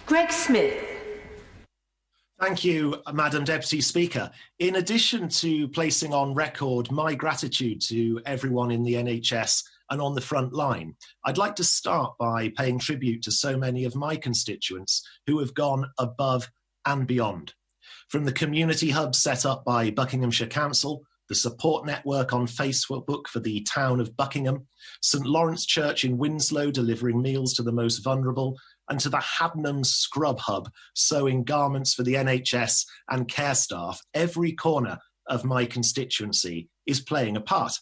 Greg Smith. Thank you, Madam Deputy Speaker. In addition to placing on record my gratitude to everyone in the NHS and on the front line, I'd like to start by paying tribute to so many of my constituents who have gone above and beyond. From the community hub set up by Buckinghamshire Council, the support network on Facebook for the town of Buckingham, St Lawrence Church in Winslow delivering meals to the most vulnerable, and to the Hadnam Scrub Hub sewing garments for the NHS and care staff, every corner of my constituency is playing a part.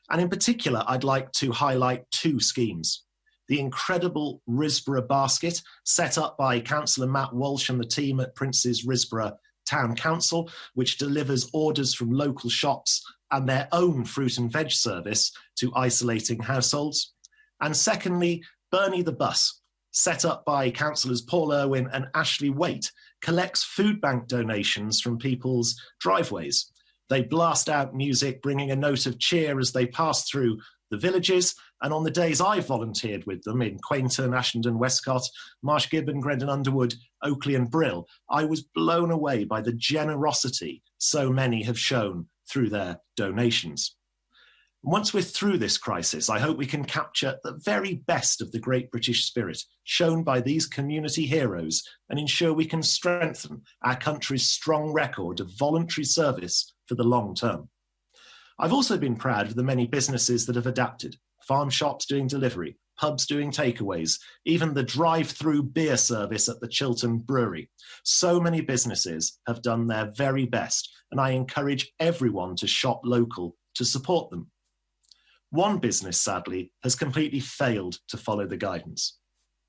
And in particular, I'd like to highlight two schemes. The incredible Risborough Basket, set up by Councillor Matt Walsh and the team at Prince's Risborough Town Council, which delivers orders from local shops and their own fruit and veg service to isolating households. And secondly, Bernie the Bus, set up by Councillors Paul Irwin and Ashley Waite, collects food bank donations from people's driveways. They blast out music, bringing a note of cheer as they pass through the villages. And on the days I volunteered with them in Quainton, Ashenden, Westcott, Marsh Gibbon, Grendon Underwood, Oakley and Brill, I was blown away by the generosity so many have shown through their donations. Once we're through this crisis, I hope we can capture the very best of the great British spirit shown by these community heroes and ensure we can strengthen our country's strong record of voluntary service for the long term. I've also been proud of the many businesses that have adapted, farm shops doing delivery, pubs doing takeaways, even the drive-through beer service at the Chiltern Brewery. So many businesses have done their very best, and I encourage everyone to shop local to support them. One business, sadly, has completely failed to follow the guidance.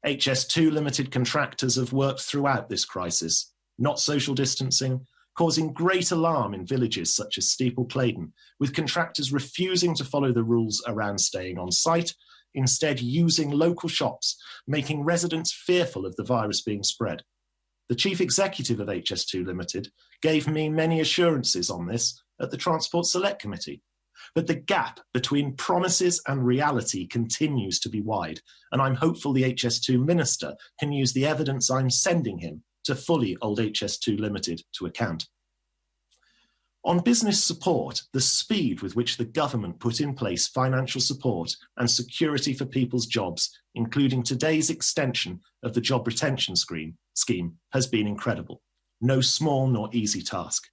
HS2 Ltd contractors have worked throughout this crisis, not social distancing, causing great alarm in villages such as Steeple Claydon, with contractors refusing to follow the rules around staying on site, instead using local shops, making residents fearful of the virus being spread. The chief executive of HS2 Ltd gave me many assurances on this at the Transport Select Committee. But the gap between promises and reality continues to be wide, and I'm hopeful the HS2 Minister can use the evidence I'm sending him to fully hold HS2 Ltd to account. On business support, the speed with which the government put in place financial support and security for people's jobs, including today's extension of the job retention scheme, has been incredible. No small nor easy task.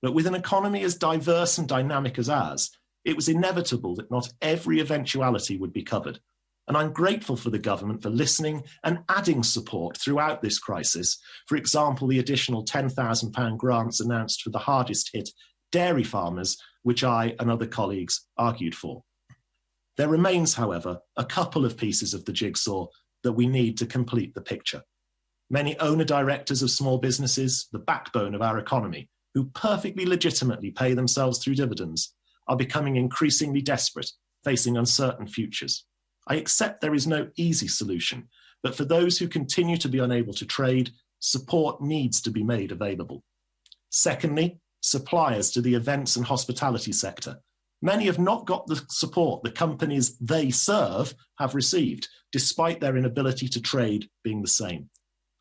But with an economy as diverse and dynamic as ours, it was inevitable that not every eventuality would be covered. And I'm grateful for the government for listening and adding support throughout this crisis. For example, the additional £10,000 grants announced for the hardest hit dairy farmers, which I and other colleagues argued for. There remains, however, a couple of pieces of the jigsaw that we need to complete the picture. Many owner-directors of small businesses, the backbone of our economy, who perfectly legitimately pay themselves through dividends, are becoming increasingly desperate, facing uncertain futures. I accept there is no easy solution, but for those who continue to be unable to trade, support needs to be made available. Secondly, suppliers to the events and hospitality sector. Many have not got the support the companies they serve have received, despite their inability to trade being the same.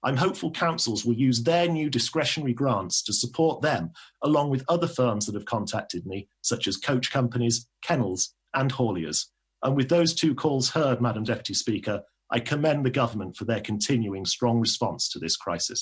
I'm hopeful councils will use their new discretionary grants to support them, along with other firms that have contacted me, such as coach companies, kennels, and hauliers. And with those two calls heard, Madam Deputy Speaker, I commend the government for their continuing strong response to this crisis.